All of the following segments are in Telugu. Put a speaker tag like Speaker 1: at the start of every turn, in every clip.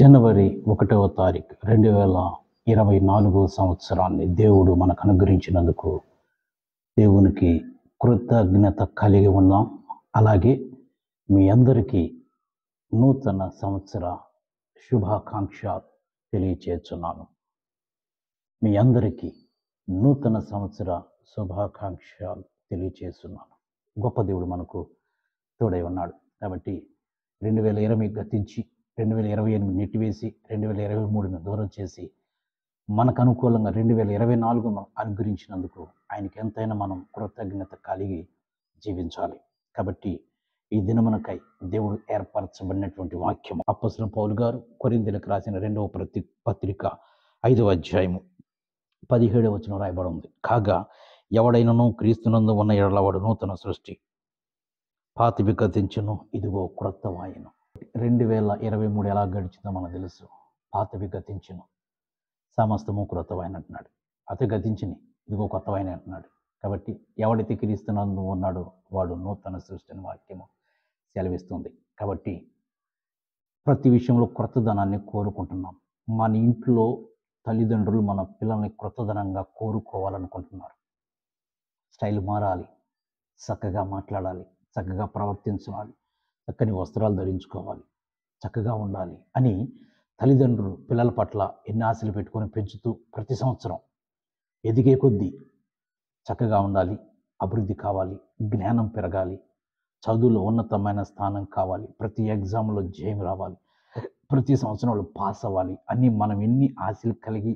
Speaker 1: జనవరి 1వ తారీఖు 2024 సంవత్సరాన్ని దేవుడు మనకు అనుగ్రహించినందుకు దేవునికి కృతజ్ఞత కలిగి ఉన్నాం. అలాగే మీ అందరికీ నూతన సంవత్సర శుభాకాంక్ష తెలియచేస్తున్నాను. మీ అందరికీ నూతన సంవత్సర శుభాకాంక్షలు తెలియచేస్తున్నాను. గొప్ప దేవుడు మనకు తోడై ఉన్నాడు. కాబట్టి 2020 గతించి 2028 నెట్టివేసి 2023ను దూరం చేసి మనకు అనుకూలంగా 2024 అనుగ్రహించినందుకు ఆయనకి ఎంతైనా మనం కృతజ్ఞత కలిగి జీవించాలి. కాబట్టి ఈ దినమునకై దేవుడు ఏర్పరచబడినటువంటి వాక్యం అపోస్తలుడైన పౌలు గారు కొరింథీయులకు రాసిన 2వ పత్రిక 5వ అధ్యాయము 17వ వచనం రాయబడి ఉంది. కాగా ఎవడైనను క్రీస్తునందు ఉన్న యెడల వాడు నూతన సృష్టి, పాతవి గతించును, ఇదిగో క్రొత్తవాయెను. 2023 ఎలా గడిచిందో మనకు తెలుసు. పాతవి గతించును, సమస్తము క్రొత్తవాయన అంటున్నాడు. అతి గతించిని, ఇదిగో కొత్తవాయన అంటున్నాడు. కాబట్టి ఎవడైతే క్రీస్తునందు ఉన్నాడో వాడు నూతన సృష్టి అని వాక్యము సెలవిస్తుంది. కాబట్టి ప్రతి విషయంలో క్రొత్తదనాన్ని కోరుకుంటున్నాం. మన ఇంట్లో తల్లిదండ్రులు మన పిల్లల్ని క్రొత్తదనంగా కోరుకోవాలనుకుంటున్నారు. స్టైల్ మారాలి, చక్కగా మాట్లాడాలి, చక్కగా ప్రవర్తించాలి, చక్కని వస్త్రాలు ధరించుకోవాలి, చక్కగా ఉండాలి అని తల్లిదండ్రులు పిల్లల పట్ల ఎన్ని ఆశలు పెట్టుకొని పెంచుతూ ప్రతి సంవత్సరం ఎదిగే కొద్దీ చక్కగా ఉండాలి, అభివృద్ధి కావాలి, జ్ఞానం పెరగాలి, చదువులో ఉన్నతమైన స్థానం కావాలి, ప్రతి ఎగ్జామ్లో జయం రావాలి, ప్రతి సంవత్సరంలో పాస్ అవ్వాలి అని మనం ఎన్ని ఆశలు కలిగి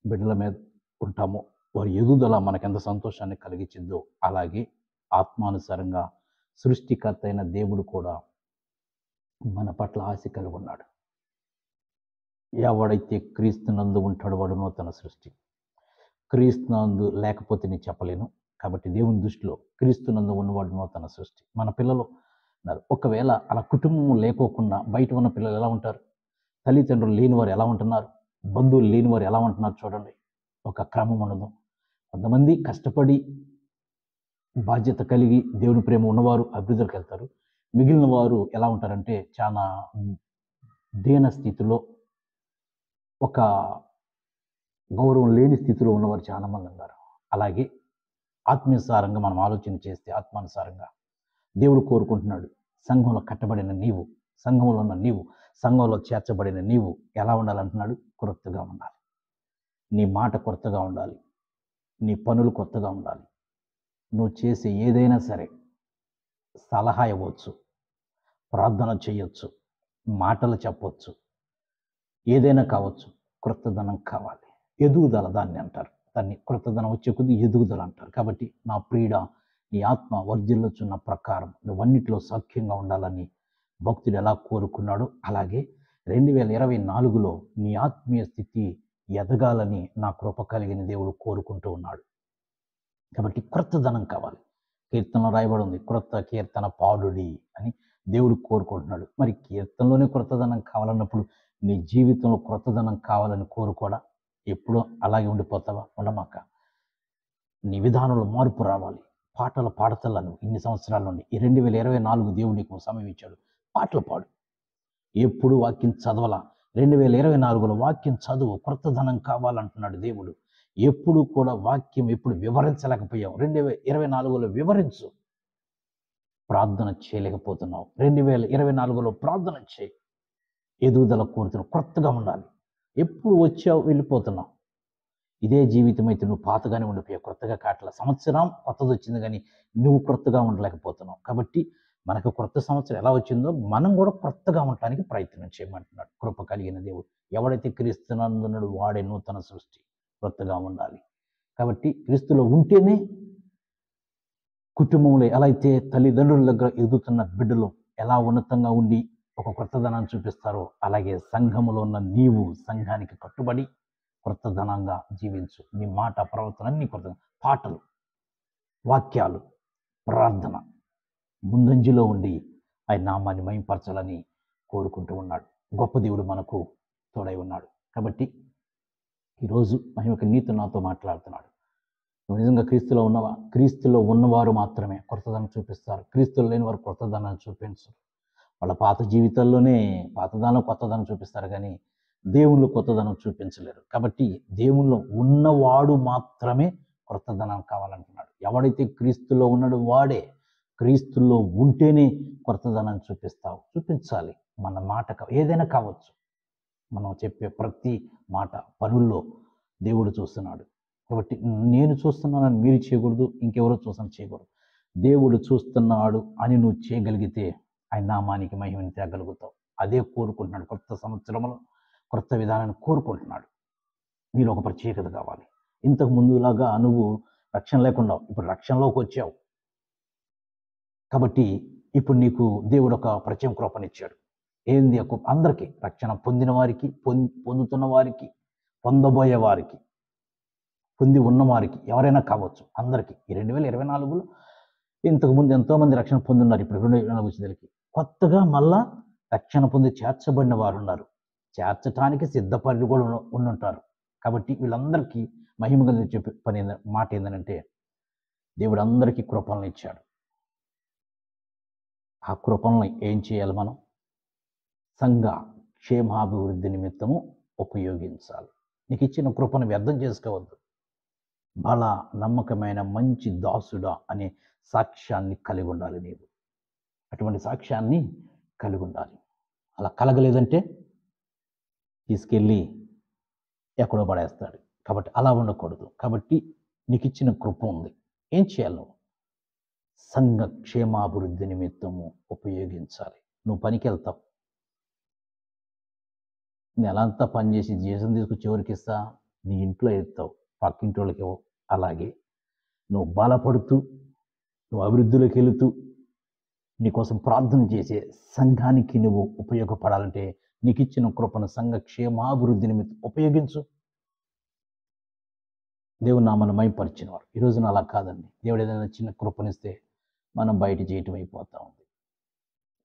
Speaker 1: బిడ్డల మీద ఉంటామో వారి ఎదుగుదల మనకెంత సంతోషాన్ని కలిగించిందో అలాగే ఆత్మానుసారంగా సృష్టికర్త అయిన దేవుడు కూడా మన పట్ల ఆశ కలిగి ఉన్నాడు. ఎవడైతే క్రీస్తునందు ఉంటాడో వాడు నూతన సృష్టి. క్రీస్తునందు లేకపోతే నేను చెప్పలేను. కాబట్టి దేవుని దృష్టిలో క్రీస్తునందు ఉన్నవాడు నూతన సృష్టి. మన పిల్లలు ఉన్నారు. ఒకవేళ అలా కుటుంబం లేకోకుండా బయట ఉన్న పిల్లలు ఎలా ఉంటారు? తల్లిదండ్రులు లేనివారు ఎలా ఉంటున్నారు? బంధువులు లేనివారు ఎలా ఉంటున్నారు? చూడండి, ఒక క్రమం ఉండదు. కొంతమంది కష్టపడి బాధ్యత కలిగి దేవుని ప్రేమ ఉన్నవారు అభివృద్ధికి వెళ్తారు. మిగిలిన వారు ఎలా ఉంటారంటే చాలా దీన స్థితిలో, ఒక గౌరవం లేని స్థితిలో ఉన్నవారు చాలామంది ఉన్నారు. అలాగే ఆత్మీయసారంగా మనం ఆలోచన చేస్తే ఆత్మానుసారంగా దేవుడు కోరుకుంటున్నాడు. సంఘంలో కట్టబడిన నీవు, సంఘంలో ఉన్న నీవు, సంఘంలో చేర్చబడిన నీవు ఎలా ఉండాలంటున్నాడు? కొత్తగా ఉండాలి. నీ మాట కొత్తగా ఉండాలి, నీ పనులు కొత్తగా ఉండాలి. నువ్వు చేసే ఏదైనా సరే సలహా ఇవ్వచ్చు, ప్రార్థన చేయొచ్చు, మాటలు చెప్పవచ్చు, ఏదైనా కావచ్చు. క్రొత్తదనం కావాలి, ఎదుగుదల దాన్ని అంటారు. దాన్ని క్రొత్తదనం వచ్చే కొద్ది ఎదుగుదల అంటారు. కాబట్టి నా ప్రియుడా, నీ ఆత్మ వర్ధిల్లుచున్న ప్రకారం నువ్వన్నిటిలో సౌఖ్యంగా ఉండాలని భక్తుడు ఎలా కోరుకున్నాడో అలాగే 2024లో నీ ఆత్మీయ స్థితి ఎదగాలని నా కృప కలిగిన దేవుడు కోరుకుంటూ ఉన్నాడు. కాబట్టి క్రొత్తదనం కావాలి. కీర్తనలో రాయబడి ఉంది, క్రొత్త కీర్తన పాడుడి అని దేవుడు కోరుకుంటున్నాడు. మరి కీర్తనలోనే క్రొత్తదనం కావాలన్నప్పుడు నీ జీవితంలో క్రొత్తదనం కావాలని కోరుకోడా? ఎప్పుడూ అలాగే ఉండిపోతావా? ఉండమాక. నీ విధానంలో మార్పు రావాలి. పాటలు పాడతలను ఇన్ని సంవత్సరాల నుండి ఈ 2024 దేవుడు నీకు సమయం ఇచ్చాడు. పాటలు పాడు. ఎప్పుడు వాక్యం చదవాలా? 2024లో వాక్యం చదువు. క్రొత్తదనం కావాలంటున్నాడు దేవుడు. ఎప్పుడు కూడా వాక్యం ఎప్పుడు వివరించలేకపోయావు. 2024లో వివరించు. ప్రార్థన చేయలేకపోతున్నావు. 2024లో ప్రార్థన చేయి. ఎదుగుదల కోరుతున్నావు. క్రొత్తగా ఉండాలి. ఎప్పుడు వచ్చావు వెళ్ళిపోతున్నావు. ఇదే జీవితం అయితే నువ్వు పాతగానే ఉండిపోయావు. క్రొత్తగా కాట్ల. సంవత్సరం కొత్తది వచ్చింది కానీ నువ్వు క్రొత్తగా ఉండలేకపోతున్నావు. కాబట్టి మనకు క్రొత్త సంవత్సరం ఎలా వచ్చిందో మనం కూడా క్రొత్తగా ఉండటానికి ప్రయత్నం చేయమంటున్నాడు కృప కలిగిన దేవుడు. ఎవడైతే క్రీస్తునందున్నాడో వాడే నూతన సృష్టి. క్రొత్తగా ఉండాలి. కాబట్టి క్రీస్తులో ఉంటేనే కుటుంబంలో ఎలా అయితే తల్లిదండ్రుల దగ్గర ఎదుగుతున్న బిడ్డలు ఎలా ఉన్నతంగా ఉండి ఒక క్రొత్తదనాన్ని చూపిస్తారో అలాగే సంఘములో ఉన్న నీవు సంఘానికి కట్టుబడి క్రొత్తదనంగా జీవించు. నీ మాట ప్రవర్తన అన్ని కొత్త. పాటలు, వాక్యాలు, ప్రార్థన ముందంజలో ఉండి ఆయన నామాన్ని మహింపరచాలని కోరుకుంటూ ఉన్నాడు. గొప్ప దేవుడు మనకు తోడై ఉన్నాడు. కాబట్టి ఈరోజు మహిమకి నీతో నాతో మాట్లాడుతున్నాడు. నువ్వు నిజంగా క్రీస్తులో ఉన్నవా? క్రీస్తులో ఉన్నవారు మాత్రమే కొత్తదనం చూపిస్తారు. క్రీస్తులో లేని వారు కొత్తదనాన్ని చూపించరు. వాళ్ళ పాత జీవితాల్లోనే పాతదానం కొత్తదనం చూపిస్తారు కానీ దేవుళ్ళు కొత్తదనం చూపించలేరు. కాబట్టి దేవుల్లో ఉన్నవాడు మాత్రమే కొత్తదనం కావాలంటున్నాడు. ఎవడైతే క్రీస్తులో ఉన్నాడో వాడే, క్రీస్తులో ఉంటేనే కొత్తదనం చూపించాలి. మన మాట ఏదైనా కావచ్చు, మనం చెప్పే ప్రతి మాట పనుల్లో దేవుడు చూస్తున్నాడు. కాబట్టి నేను చూస్తున్నానని మీరు చేయకూడదు, ఇంకెవరో చేయకూడదు. దేవుడు చూస్తున్నాడు అని నువ్వు చేయగలిగితే ఆయన నామానికి మహిమని తేగలుగుతావు. అదే కోరుకుంటున్నాడు. కొత్త సంవత్సరంలో కొత్త విధానాన్ని కోరుకుంటున్నాడు. నీలో ఒక ప్రత్యేకత కావాలి. ఇంతకు ముందులాగా నువ్వు రక్షణ లేకుండా ఇప్పుడు రక్షణలోకి వచ్చావు. కాబట్టి ఇప్పుడు నీకు దేవుడు ఒక ప్రత్యేక కృపనిచ్చాడు. ఏంది? అందరికీ రక్షణ పొందిన వారికి, పొందుతున్న వారికి, పొందబోయే వారికి, పొంది ఉన్నవారికి, ఎవరైనా కావచ్చు, అందరికీ ఈ 2024లో ఇంతకుముందు ఎంతోమంది రక్షణ పొందున్నారు. ఇప్పుడు 2024 వచ్చేసరికి కొత్తగా మళ్ళా రక్షణ పొంది చేర్చబడిన వారు ఉన్నారు. చేర్చటానికి సిద్ధపడి కూడా ఉండుంటారు. కాబట్టి వీళ్ళందరికీ మహిమ కలిగి చెప్పే మాట ఏంటంటే దేవుడు అందరికీ కృపలను ఇచ్చాడు. ఆ కృపలను ఏం చేయాలి? మనం సంఘ క్షేమాభివృద్ధి నిమిత్తము ఉపయోగించాలి. నీకు ఇచ్చిన కృపను వ్యర్థం చేసుకోవద్దు. బల నమ్మకమైన మంచి దాసుడా అనే సాక్ష్యాన్ని కలిగి ఉండాలి. నీవు అటువంటి సాక్ష్యాన్ని కలిగి ఉండాలి. అలా కలగలేదంటే తీసుకెళ్ళి ఎక్కడో పడేస్తాడు. కాబట్టి అలా ఉండకూడదు. కాబట్టి నీకు ఇచ్చిన కృప ఉంది. ఏం చేయాలి? నువ్వు సంఘ క్షేమాభివృద్ధి నిమిత్తము ఉపయోగించాలి. నువ్వు పనికి వెళ్తావు, నెలంతా పనిచేసి జీతం తీసుకొచ్చి ఎవరికి ఇస్తా? నీ ఇంట్లో ఇస్తావు, పక్కింటి వాళ్ళకి ఇవ్వవు. అలాగే నువ్వు బలపడుతూ, నువ్వు అభివృద్ధిలోకి వెళుతూ, నీకోసం ప్రార్థన చేసే సంఘానికి నువ్వు ఉపయోగపడాలంటే నీకు ఇచ్చిన కృపను సంఘ క్షేమాభివృద్ధి నిమిత్తం ఉపయోగించు. దేవుడు నామను మైపరిచినవారు. ఈరోజున అలా కాదండి. దేవుడు ఏదైనా చిన్న కృపనిస్తే మనం బయట చేయటం అయిపోతూ ఉంది.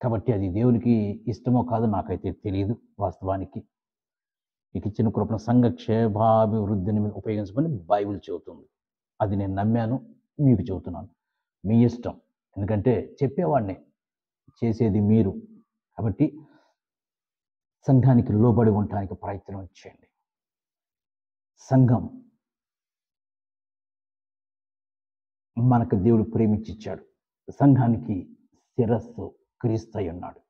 Speaker 1: కాబట్టి అది దేవునికి ఇష్టమో కాదో నాకైతే తెలియదు. వాస్తవానికి నీకు ఇచ్చిన కృపను సంఘ క్షేమాభివృద్ధి నిమిత్తం ఉపయోగించమని బైబిల్ చెబుతుంది. అది నేను నమ్మాను, మీకు చెబుతున్నాను. మీ ఇష్టం. ఎందుకంటే చెప్పేవాడినే, చేసేది మీరు. కాబట్టి సంఘానికి లోబడి ఉండటానికి ప్రయత్నం చేయండి. సంఘం మనకు దేవుడు ప్రేమించిచ్చాడు. సంఘానికి శిరస్సు క్రీస్తు అయి ఉన్నాడు.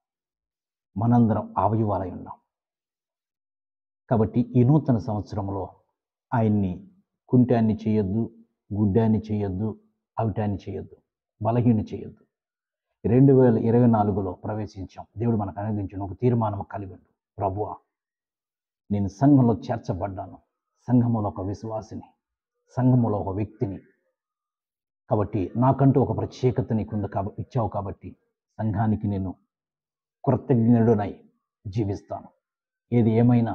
Speaker 1: మనందరం అవయవాలై ఉన్నాం. కాబట్టి ఈ నూతన సంవత్సరంలో ఆయన్ని కుంటాన్ని చేయొద్దు, గుడ్డాన్ని చేయొద్దు, అవిటాన్ని చేయొద్దు, బలహీన చేయొద్దు. 2024లో ప్రవేశించాం. దేవుడు మనకు అనుగ్రహించిన ఒక తీర్మానం కలిగి ఉండు. ప్రభువా, నేను సంఘంలో చేర్చబడ్డాను, సంఘములో ఒక విశ్వాసిని, సంఘములో ఒక వ్యక్తిని. కాబట్టి నాకంటూ ఒక ప్రత్యేకత నీకుంది ఇచ్చావు. కాబట్టి సంఘానికి నేను కృతజ్ఞుడనై జీవిస్తాను. ఏది ఏమైనా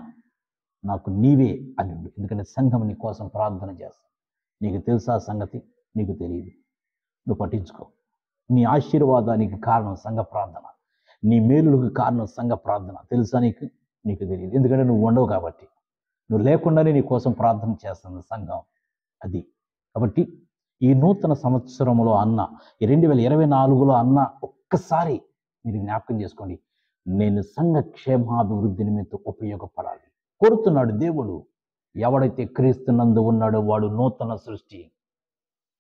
Speaker 1: నాకు నీవే అని. ఎందుకంటే సంఘం నీ కోసం ప్రార్థన చేస్తాను. నీకు తెలుసా సంగతి? నీకు తెలియదు, నువ్వు పట్టించుకో. నీ ఆశీర్వాదానికి కారణం సంఘ ప్రార్థన, నీ మేలులకు కారణం సంఘ ప్రార్థన. తెలుసా నీకు? నీకు తెలియదు. ఎందుకంటే నువ్వు ఉండవు కాబట్టి. నువ్వు లేకుండానే నీ కోసం ప్రార్థన చేస్తుంది సంఘం. అది కాబట్టి ఈ నూతన సంవత్సరంలో అన్న, ఈ 2024లో అన్న, ఒక్కసారి మీరు జ్ఞాపకం చేసుకోండి. నేను సంఘ క్షేమాభివృద్ధి నిమిత్తం ఉపయోగపడాలి కోరుతున్నాడు దేవుడు. ఎవడైతే క్రీస్తునందు ఉన్నాడో వాడు నూతన సృష్టి.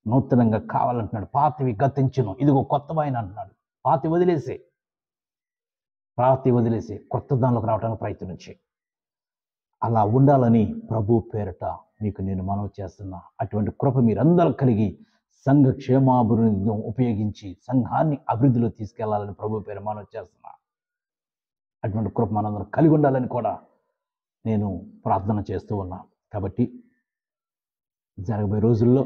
Speaker 1: నూతనంగా కావాలంటున్నాడు. పాతవి గతించును, ఇదిగో కొత్తవైన అంటున్నాడు. పాతి వదిలేసే కొత్త దానిలోకి రావడానికి ప్రయత్నం చేయి. అలా ఉండాలని ప్రభు పేరట మీకు నేను మనవి చేస్తున్నా. అటువంటి కృప మీరందరూ కలిగి సంఘ క్షేమాభివృద్ధి ఉపయోగించి సంఘాన్ని అభివృద్ధిలో తీసుకెళ్లాలని ప్రభు పేరు మనవి చేస్తున్నా. అటువంటి కృప మనందరం కలిగి ఉండాలని కూడా నేను ప్రార్థన చేస్తూ ఉన్నా. కాబట్టి జరగబోయే రోజుల్లో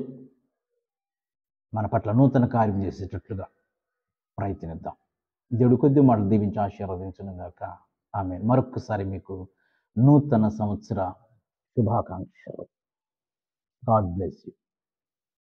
Speaker 1: మన పట్ల నూతన కార్యం చేసేటట్లుగా ప్రయత్నిద్దాం. దేవుడు కొద్ది మాటలు దీవించి ఆశీర్వదించును గాక. ఆమేన్. మరొక్కసారి మీకు నూతన సంవత్సర శుభాకాంక్షలు. God bless you.